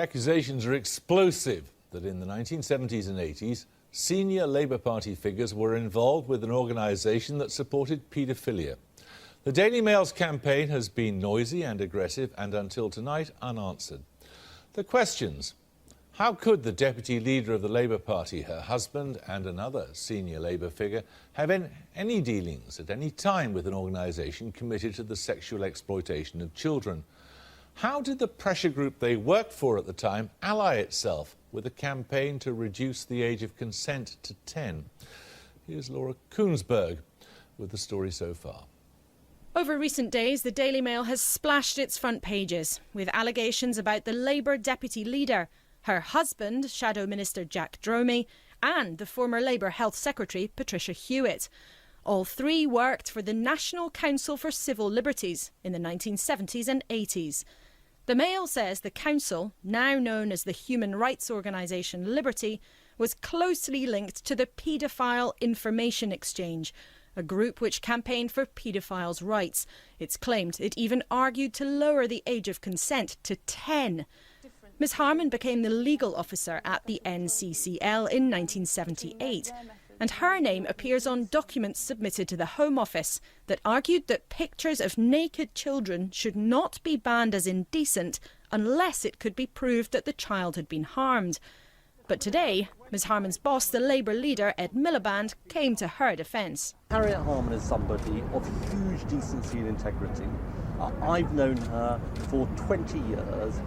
accusations are explosive that in the 1970s and 80s, senior Labour Party figures were involved with an organisation that supported paedophilia. The Daily Mail's campaign has been noisy and aggressive and until tonight unanswered. The questions: how could the deputy leader of the Labour Party, her husband and another senior Labour figure have any dealings at any time with an organisation committed to the sexual exploitation of children? How did the pressure group they worked for at the time ally itself with a campaign to reduce the age of consent to 10? Here's Laura Koonsberg with the story so far. Over recent days, the Daily Mail has splashed its front pages with allegations about the Labour deputy leader, her husband, Shadow Minister Jack Dromey, and the former Labour Health Secretary Patricia Hewitt. All three worked for the National Council for Civil Liberties in the 1970s and 80s. The Mail says the council, now known as the human rights organisation Liberty, was closely linked to the Paedophile Information Exchange, a group which campaigned for paedophiles' rights. It's claimed it even argued to lower the age of consent to 10. Ms Harmen became the legal officer at the NCCL in 1978, and her name appears on documents submitted to the Home Office that argued that pictures of naked children should not be banned as indecent unless it could be proved that the child had been harmed. But today, Ms Harmen's boss, the Labour leader Ed Miliband, came to her defence. Harriet Harmen is somebody of huge decency and integrity. I've known her for 20 years.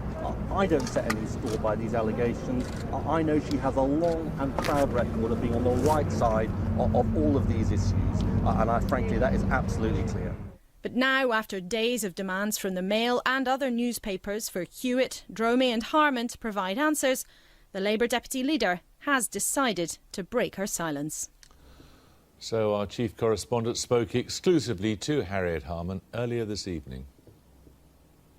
I don't set any store by these allegations. I know she has a long and proud record of being on the right side of all of these issues. Frankly, that is absolutely clear. But now, after days of demands from the Mail and other newspapers for Hewitt, Dromey and Harmen to provide answers, the Labour deputy leader has decided to break her silence. So our chief correspondent spoke exclusively to Harriet Harmen earlier this evening.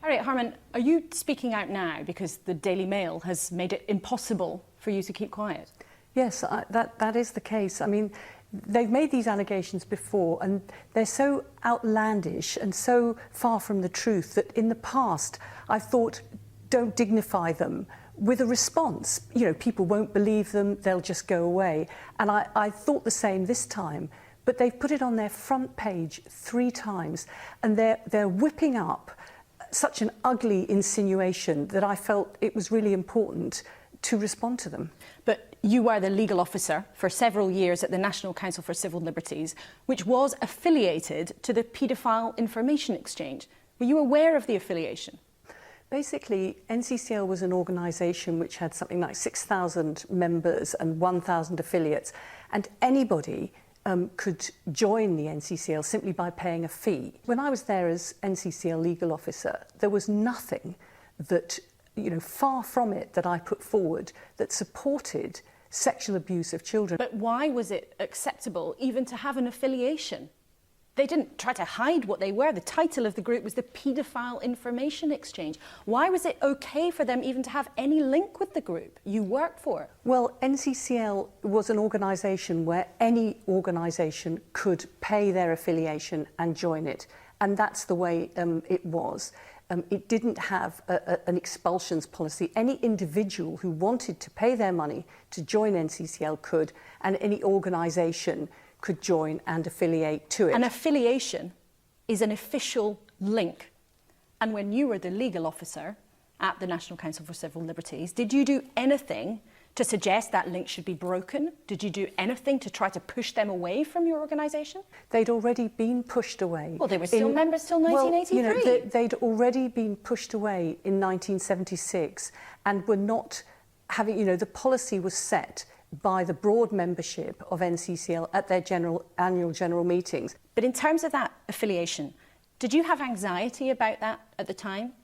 Harriet Harmen, are you speaking out now because the Daily Mail has made it impossible for you to keep quiet? Yes, that is the case. I mean, they've made these allegations before and they're so outlandish and so far from the truth that in the past I thought, don't dignify them with a response. You know, people won't believe them, they'll just go away. And I thought the same this time, but they've put it on their front page 3 times and they're whipping up such an ugly insinuation that I felt it was really important to respond to them. But you were the legal officer for several years at the National Council for Civil Liberties, which was affiliated to the Paedophile Information Exchange. Were you aware of the affiliation? Basically, NCCL was an organisation which had something like 6,000 members and 1,000 affiliates, and anybody could join the NCCL simply by paying a fee. When I was there as NCCL legal officer, there was nothing that, far from it, that I put forward that supported sexual abuse of children. But why was it acceptable even to have an affiliation? They didn't try to hide what they were. The title of the group was the Paedophile Information Exchange. Why was it okay for them even to have any link with the group you worked for? Well, NCCL was an organisation where any organisation could pay their affiliation and join it. And that's the way it was. It didn't have an expulsions policy. Any individual who wanted to pay their money to join NCCL could, and any organisation could join and affiliate to it. An affiliation is an official link. And when you were the legal officer at the National Council for Civil Liberties, did you do anything to suggest that link should be broken? Did you do anything to try to push them away from your organisation? They'd already been pushed away. Well, they were still members till 1983. Well, they'd already been pushed away in 1976 and were not having, the policy was set by the broad membership of NCCL at their annual general meetings. But in terms of that affiliation, did you have anxiety about that at the time?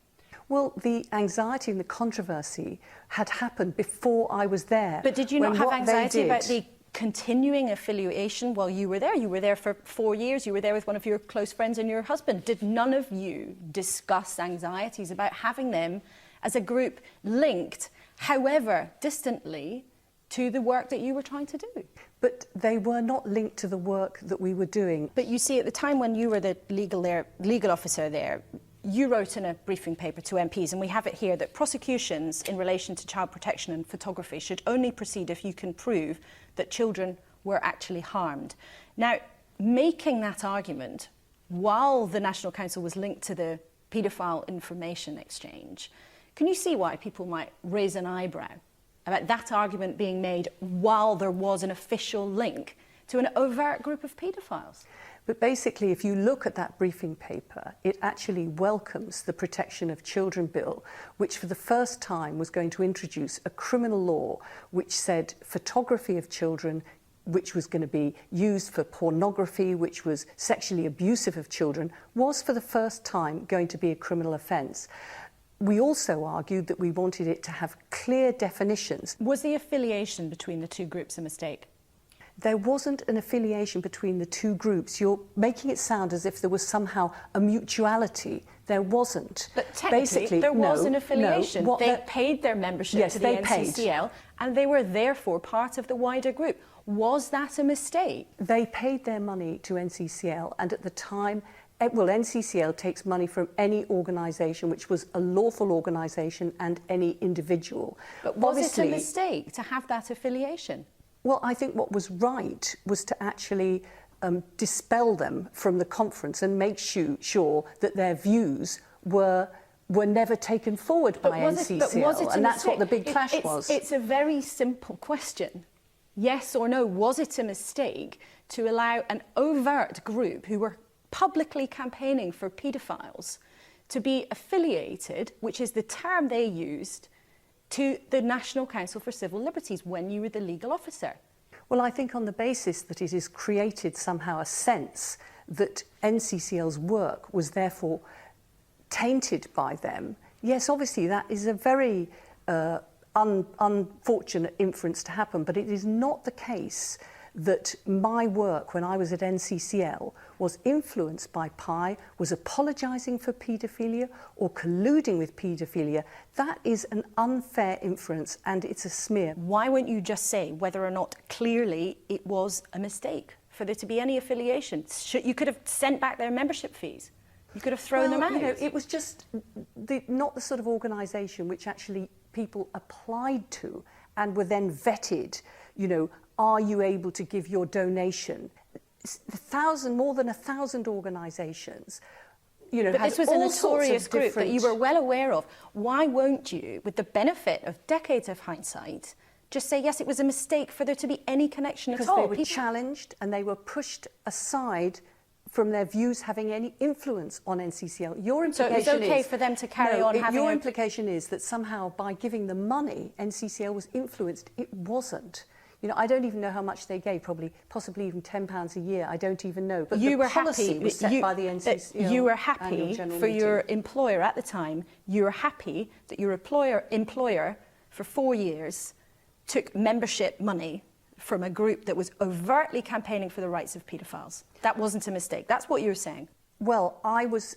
Well, the anxiety and the controversy had happened before I was there. But did you not have anxiety about the continuing affiliation while you were there? You were there for 4 years, you were there with one of your close friends and your husband. Did none of you discuss anxieties about having them as a group linked, however distantly, to the work that you were trying to do? But they were not linked to the work that we were doing. But you see, at the time when you were the legal officer there, You wrote in a briefing paper to MPs, and we have it here, that prosecutions in relation to child protection and photography should only proceed if you can prove that children were actually harmed. Now, making that argument while the National Council was linked to the paedophile information exchange, can you see why people might raise an eyebrow about that argument being made while there was an official link to an overt group of paedophiles? But basically, if you look at that briefing paper, it actually welcomes the Protection of Children Bill, which for the first time was going to introduce a criminal law which said photography of children, which was going to be used for pornography, which was sexually abusive of children, was for the first time going to be a criminal offence. We also argued that we wanted it to have clear definitions. Was the affiliation between the two groups a mistake? There wasn't an affiliation between the two groups. You're making it sound as if there was somehow a mutuality. There wasn't. But technically, there was an affiliation. No, they paid their membership to the NCCL, and they were therefore part of the wider group. Was that a mistake? They paid their money to NCCL, and at the time, well, NCCL takes money from any organisation, which was a lawful organisation, and any individual. But was it a mistake to have that affiliation? Well, I think what was right was to actually dispel them from the conference and make sure that their views were never taken forward by NCCL, and that's what the big clash was. It's a very simple question. Yes or no, was it a mistake to allow an overt group who were publicly campaigning for paedophiles to be affiliated, which is the term they used, to the National Council for Civil Liberties when you were the legal officer? Well, I think on the basis that it has created somehow a sense that NCCL's work was therefore tainted by them, yes, obviously that is a very unfortunate inference to happen, but it is not the case that my work when I was at NCCL was influenced by P.I.E, was apologising for paedophilia or colluding with paedophilia. That is an unfair inference and it's a smear. Why won't you just say whether or not clearly it was a mistake for there to be any affiliation? You could have sent back their membership fees. You could have thrown them out. You know, it was just not the sort of organisation which actually people applied to and were then vetted, you know, are you able to give your donation? More than 1,000 organisations, you know, but this was a notorious group that you were well aware of. Why won't you, with the benefit of decades of hindsight, just say, yes, it was a mistake for there to be any connection at all? Because they were challenged and they were pushed aside from their views having any influence on NCCL. Your implication so it was okay for them to carry on having... Your implication is that somehow by giving them money, NCCL was influenced. It wasn't. You know, I don't even know how much they gave, possibly even £10 a year. I don't even know. But the policy was set by the NCCL. You were happy for your employer at the time. You were happy that your employer for 4 years took membership money from a group that was overtly campaigning for the rights of paedophiles. That wasn't a mistake. That's what you're saying. Well, I was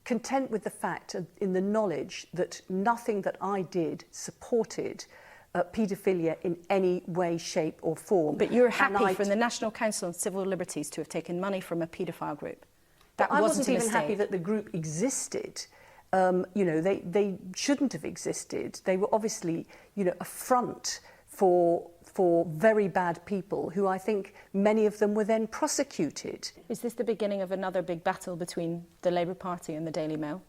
content with the fact, in the knowledge that nothing that I did supported paedophilia in any way, shape or form. But you're happy for the National Council on Civil Liberties to have taken money from a paedophile group? That I wasn't even happy that the group existed. You know, they shouldn't have existed. They were obviously, you know, a front for very bad people who I think many of them were then prosecuted. Is this the beginning of another big battle between the Labour Party and the Daily Mail?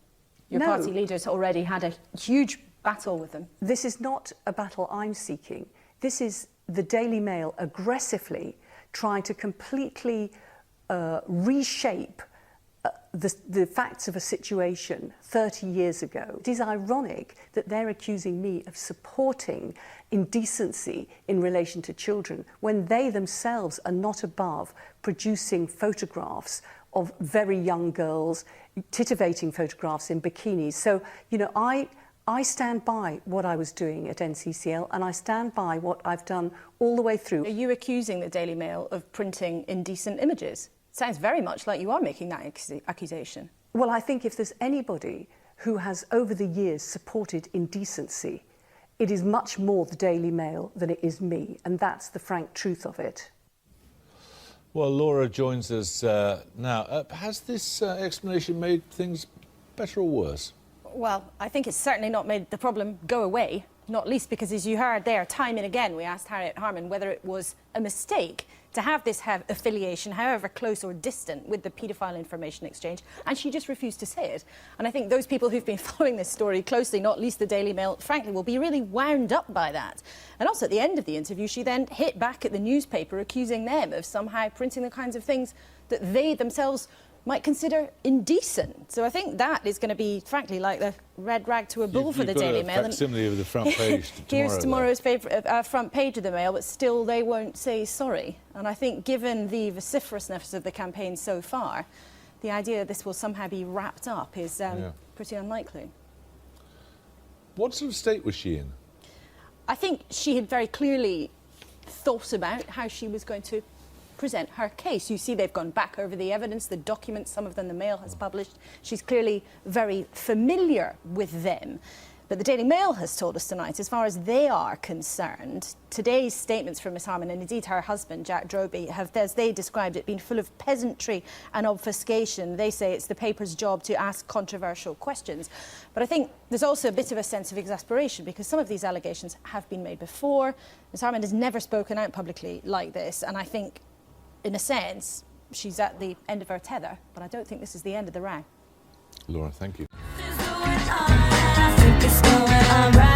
Your No. party leaders already had a huge battle with them. This is not a battle I'm seeking. This is the Daily Mail aggressively trying to completely reshape the facts of a situation 30 years ago. It is ironic that they're accusing me of supporting indecency in relation to children when they themselves are not above producing photographs of very young girls, titivating photographs in bikinis. So, you know, I stand by what I was doing at NCCL and I stand by what I've done all the way through. Are you accusing the Daily Mail of printing indecent images? Sounds very much like you are making that accusation. Well, I think if there's anybody who has over the years supported indecency, it is much more the Daily Mail than it is me, and that's the frank truth of it. Well, Laura joins us now. Has this explanation made things better or worse? Well, I think it's certainly not made the problem go away, not least because, as you heard there, time and again, we asked Harriet Harman whether it was a mistake to have this affiliation, however close or distant, with the paedophile information exchange, and she just refused to say it. And I think those people who've been following this story closely, not least the Daily Mail, frankly, will be really wound up by that. And also, at the end of the interview, she then hit back at the newspaper, accusing them of somehow printing the kinds of things that they themselves might consider indecent. So I think that is going to be, frankly, like the red rag to a bull for the Daily Mail. Facsimile of the front page tomorrow. Here's tomorrow's front page of the Mail, but still they won't say sorry. And I think, given the vociferousness of the campaign so far, the idea that this will somehow be wrapped up is pretty unlikely. What sort of state was she in? I think she had very clearly thought about how she was going to present her case. You see, they've gone back over the evidence, the documents, some of them the Mail has published. She's clearly very familiar with them. But the Daily Mail has told us tonight, as far as they are concerned, today's statements from Miss Harman, and indeed her husband, Jack Droby, have, as they described it, been full of peasantry and obfuscation. They say it's the paper's job to ask controversial questions. But I think there's also a bit of a sense of exasperation because some of these allegations have been made before. Miss Harman has never spoken out publicly like this, and I think, in a sense, she's at the end of her tether, but I don't think this is the end of the row. Laura, thank you. I think it's going on right.